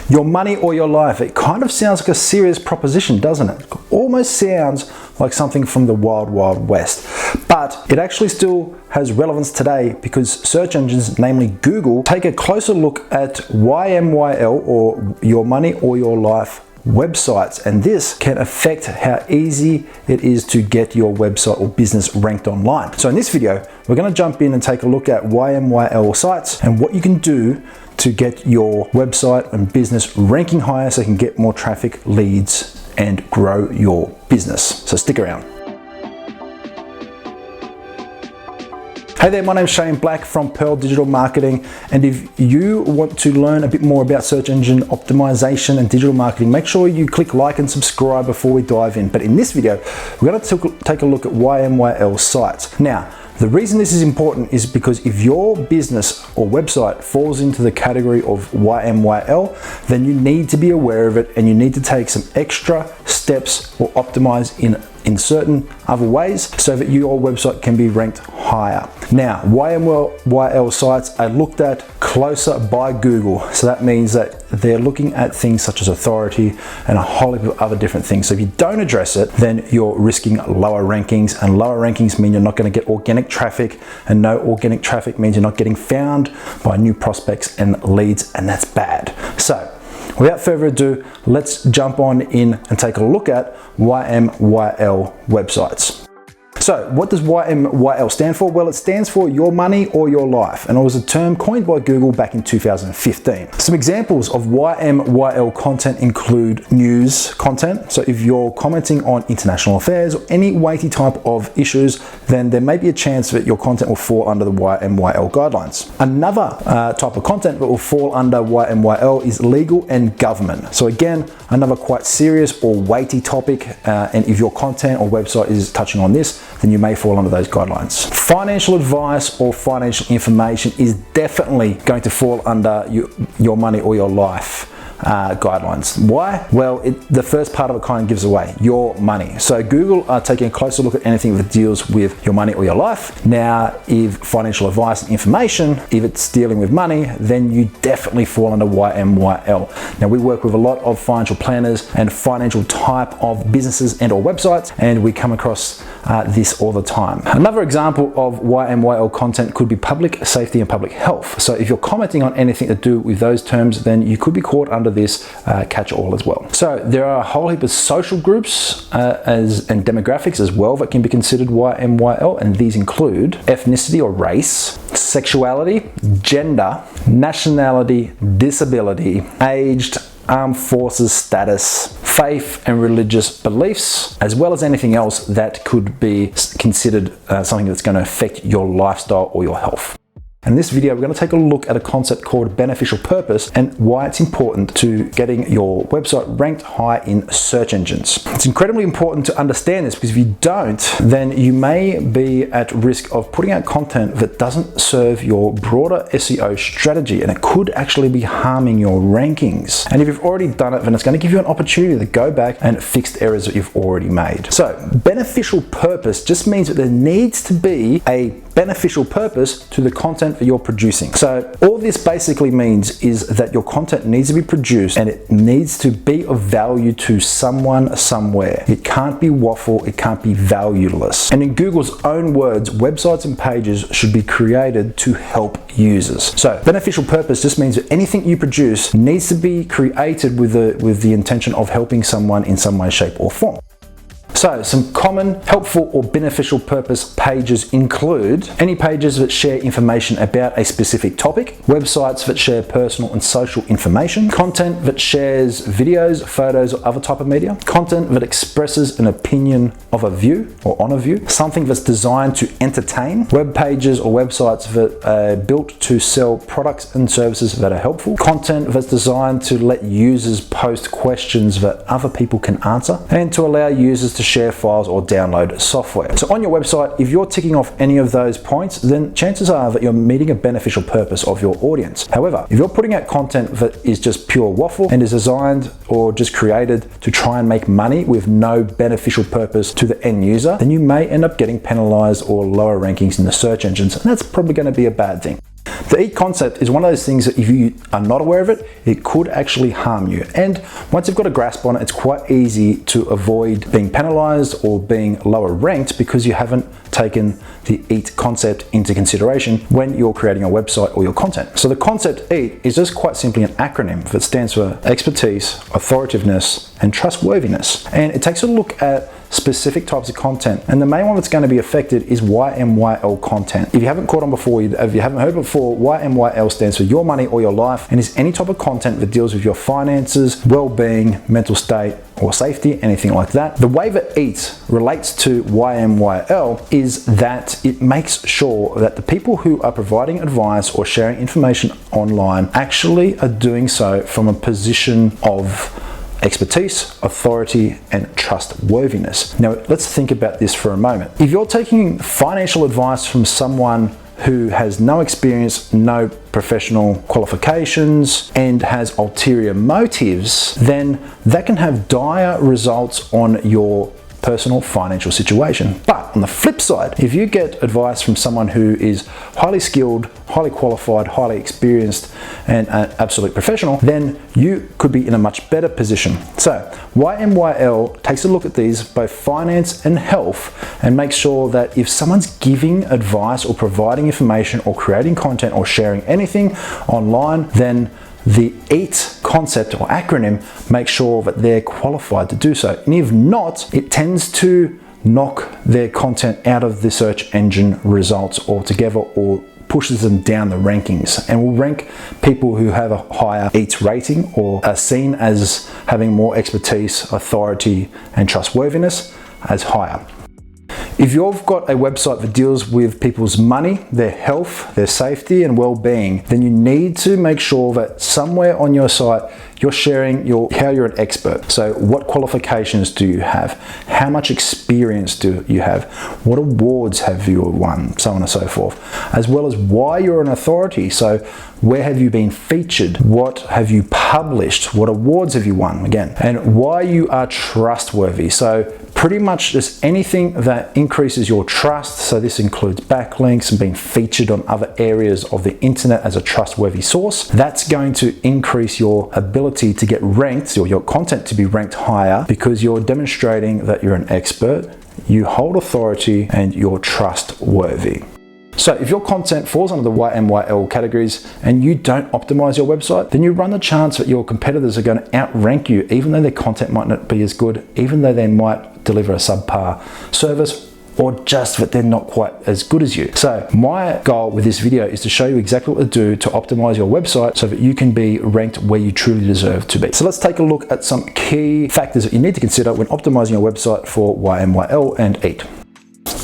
Your money or your life. It kind of sounds like a serious proposition, doesn't it? It almost sounds like something from the Wild Wild West. But it actually still has relevance today because search engines, namely Google, take a closer look at YMYL, or your money or your life websites, and this can affect how easy it is to get your website or business ranked online. So in this video, we're going to jump in and take a look at YMYL sites and what you can do to get your website and business ranking higher so you can get more traffic, leads, and grow your business. So stick around. Hey there, my name's Shane Black from Pearl Digital Marketing, and if you want to learn a bit more about search engine optimization and digital marketing, make sure you click like and subscribe before we dive in. But in this video, we're going to take a look at YMYL sites. Now, the reason this is important is because if your business or website falls into the category of YMYL, then you need to be aware of it and you need to take some extra steps or optimize in certain other ways so that your website can be ranked higher. Now, YMYL sites are looked at closer by Google. So that means that they're looking at things such as authority and a whole heap of other different things. So if you don't address it, then you're risking lower rankings, and lower rankings mean you're not going to get organic traffic, and no organic traffic means you're not getting found by new prospects and leads, and that's bad. So without further ado, let's jump on in and take a look at YMYL websites. So what does YMYL stand for? Well, it stands for your money or your life, and it was a term coined by Google back in 2015. Some examples of YMYL content include news content. So if you're commenting on international affairs or any weighty type of issues, then there may be a chance that your content will fall under the YMYL guidelines. Another type of content that will fall under YMYL is legal and government. So again, another quite serious or weighty topic, and if your content or website is touching on this, then you may fall under those guidelines. Financial advice or financial information is definitely going to fall under your money or your life guidelines. Why? Well, the first part of it kind of gives away your money. So Google are taking a closer look at anything that deals with your money or your life. Now, if financial advice and information, if it's dealing with money, then you definitely fall under YMYL. Now, we work with a lot of financial planners and financial type of businesses and or websites, and we come across this all the time. Another example of YMYL content could be public safety and public health. So if you're commenting on anything to do with those terms, then you could be caught under this catch-all as well. So there are a whole heap of social groups and demographics as well that can be considered YMYL, and these include ethnicity or race, sexuality, gender, nationality, disability, aged, armed forces status, faith and religious beliefs, as well as anything else that could be considered something that's going to affect your lifestyle or your health. In this video, we're going to take a look at a concept called beneficial purpose and why it's important to getting your website ranked high in search engines. It's incredibly important to understand this because if you don't, then you may be at risk of putting out content that doesn't serve your broader SEO strategy, and it could actually be harming your rankings. And if you've already done it, then it's going to give you an opportunity to go back and fix the errors that you've already made. So beneficial purpose just means that there needs to be a beneficial purpose to the content that you're producing. So all this basically means is that your content needs to be produced and it needs to be of value to someone somewhere. It can't be waffle, it can't be valueless. And in Google's own words, websites and pages should be created to help users. So beneficial purpose just means that anything you produce needs to be created with the intention of helping someone in some way, shape or form. So some common helpful or beneficial purpose pages include any pages that share information about a specific topic, websites that share personal and social information, content that shares videos, photos or other type of media, content that expresses an opinion of a view or on a view, something that's designed to entertain, web pages or websites that are built to sell products and services that are helpful, content that's designed to let users post questions that other people can answer, and to allow users to share files or download software. So on your website, if you're ticking off any of those points, then chances are that you're meeting a beneficial purpose of your audience. However, if you're putting out content that is just pure waffle and is designed or just created to try and make money with no beneficial purpose to the end user, then you may end up getting penalized or lower rankings in the search engines, and that's probably going to be a bad thing. The E.A.T concept is one of those things that if you are not aware of it, it could actually harm you. And once you've got a grasp on it, it's quite easy to avoid being penalized or being lower ranked because you haven't taken the E.A.T concept into consideration when you're creating a website or your content. So the concept E.A.T is just quite simply an acronym that stands for expertise, authoritativeness, and trustworthiness. And it takes a look at specific types of content, and the main one that's going to be affected is YMYL content. If you haven't caught on before, if you haven't heard before, YMYL stands for your money or your life, and is any type of content that deals with your finances, well-being, mental state, or safety, anything like that. The way that E.A.T relates to YMYL is that it makes sure that the people who are providing advice or sharing information online actually are doing so from a position of expertise, authority, and trustworthiness. Now, let's think about this for a moment. If you're taking financial advice from someone who has no experience, no professional qualifications, and has ulterior motives, then that can have dire results on your personal financial situation. But on the flip side, if you get advice from someone who is highly skilled, highly qualified, highly experienced, and an absolute professional, then you could be in a much better position. So YMYL takes a look at these, both finance and health, and makes sure that if someone's giving advice or providing information or creating content or sharing anything online, then the E.A.T concept or acronym makes sure that they're qualified to do so. And if not, it tends to knock their content out of the search engine results altogether or pushes them down the rankings, and will rank people who have a higher E.A.T rating or are seen as having more expertise, authority, and trustworthiness as higher. If you've got a website that deals with people's money, their health, their safety, and well-being, then you need to make sure that somewhere on your site you're sharing how you're an expert. So what qualifications do you have? How much experience do you have? What awards have you won? So on and so forth. As well as why you're an authority. So where have you been featured? What have you published? What awards have you won? Again, and why you are trustworthy. So pretty much just anything that increases your trust. So this includes backlinks and being featured on other areas of the internet as a trustworthy source. That's going to increase your ability to get ranked, or your content to be ranked higher, because you're demonstrating that you're an expert, you hold authority, and you're trustworthy. So if your content falls under the YMYL categories and you don't optimize your website, then you run the chance that your competitors are going to outrank you, even though their content might not be as good, even though they might deliver a subpar service, or just that they're not quite as good as you. So my goal with this video is to show you exactly what to do to optimize your website so that you can be ranked where you truly deserve to be. So let's take a look at some key factors that you need to consider when optimizing your website for YMYL and E.A.T.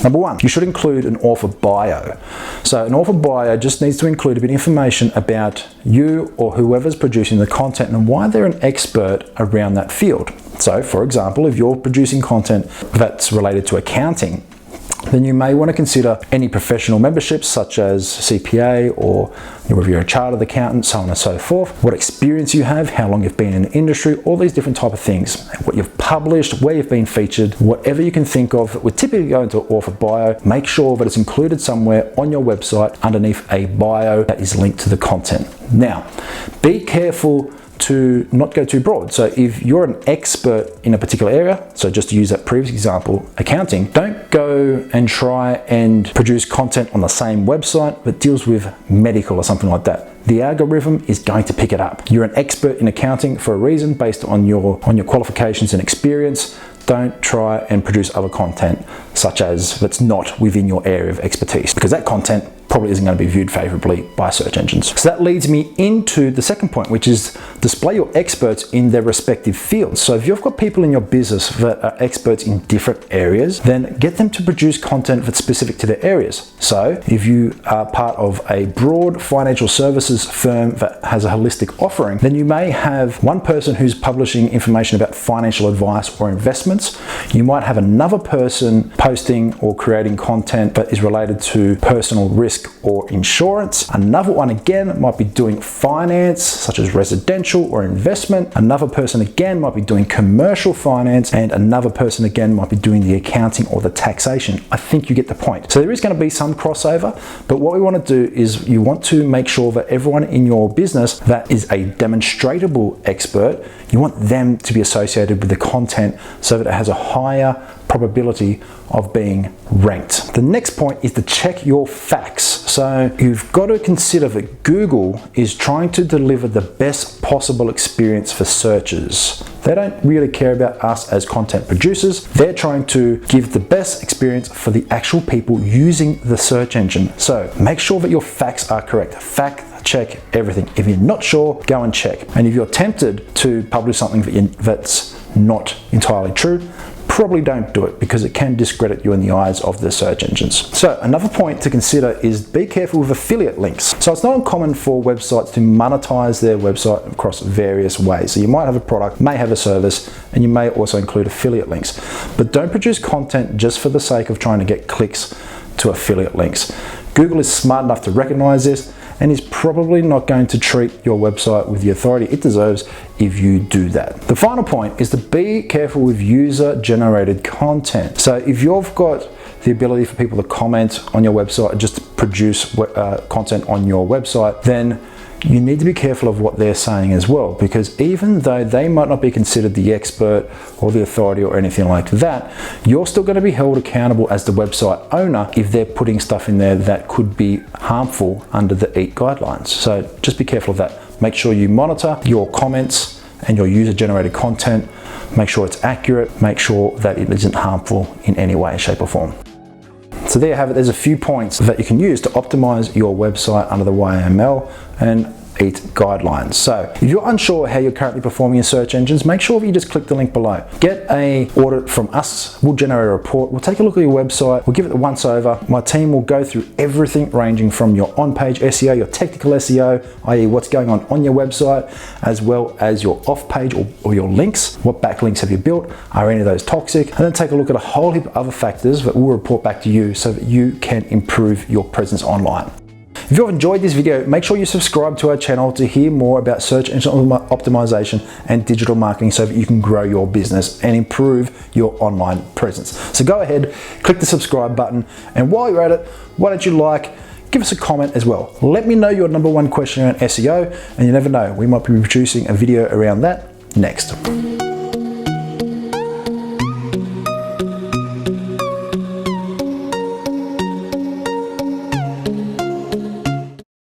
Number one, you should include an author bio. So an author bio just needs to include a bit of information about you or whoever's producing the content and why they're an expert around that field. So for example, if you're producing content that's related to accounting, then you may want to consider any professional memberships such as CPA, or if you're a chartered accountant, so on and so forth, what experience you have, how long you've been in the industry, all these different type of things, what you've published, where you've been featured, whatever you can think of that would typically go into author bio. Make sure that it's included somewhere on your website underneath a bio that is linked to the content. Now, be careful to not go too broad. So if you're an expert in a particular area, so just to use that previous example, accounting, don't go and try and produce content on the same website that deals with medical or something like that. The algorithm is going to pick it up. You're an expert in accounting for a reason based on your qualifications and experience. Don't try and produce other content such as that's not within your area of expertise, because that content probably isn't going to be viewed favorably by search engines. So that leads me into the second point, which is display your experts in their respective fields. So if you've got people in your business that are experts in different areas, then get them to produce content that's specific to their areas. So if you are part of a broad financial services firm that has a holistic offering, then you may have one person who's publishing information about financial advice or investments. You might have another person posting or creating content that is related to personal risk risk or insurance. Another one again might be doing finance, such as residential or investment. Another person again might be doing commercial finance, and another person again might be doing the accounting or the taxation. I think you get the point. So there is going to be some crossover, but what we want to do is you want to make sure that everyone in your business that is a demonstratable expert, you want them to be associated with the content so that it has a higher probability of being ranked. The next point is to check your facts. So you've got to consider that Google is trying to deliver the best possible experience for searchers. They don't really care about us as content producers. They're trying to give the best experience for the actual people using the search engine. So make sure that your facts are correct. Fact check everything. If you're not sure, go and check. And if you're tempted to publish something that's not entirely true, probably don't do it, because it can discredit you in the eyes of the search engines. So another point to consider is be careful with affiliate links. So it's not uncommon for websites to monetize their website across various ways. So you might have a product, may have a service, and you may also include affiliate links. But don't produce content just for the sake of trying to get clicks to affiliate links. Google is smart enough to recognize this and is probably not going to treat your website with the authority it deserves if you do that. The final point is to be careful with user-generated content. So if you've got the ability for people to comment on your website and just produce content on your website, then you need to be careful of what they're saying as well, because even though they might not be considered the expert or the authority or anything like that, you're still going to be held accountable as the website owner if they're putting stuff in there that could be harmful under the E.A.T guidelines. So just be careful of that. Make sure you monitor your comments and your user-generated content. Make sure it's accurate. Make sure that it isn't harmful in any way, shape or form. So there you have it. There's a few points that you can use to optimize your website under the YMYL and E.A.T guidelines. So if you're unsure how you're currently performing in search engines, make sure that you just click the link below. Get an audit from us. We'll generate a report. We'll take a look at your website. We'll give it a once over. My team will go through everything ranging from your on-page SEO, your technical SEO, i.e. what's going on your website, as well as your off-page or your links. What backlinks have you built? Are any of those toxic? And then take a look at a whole heap of other factors that we'll report back to you so that you can improve your presence online. If you've enjoyed this video, make sure you subscribe to our channel to hear more about search engine optimization and digital marketing so that you can grow your business and improve your online presence. So go ahead, click the subscribe button, and while you're at it, why don't you give us a comment as well. Let me know your #1 question around SEO, and you never know, we might be producing a video around that next.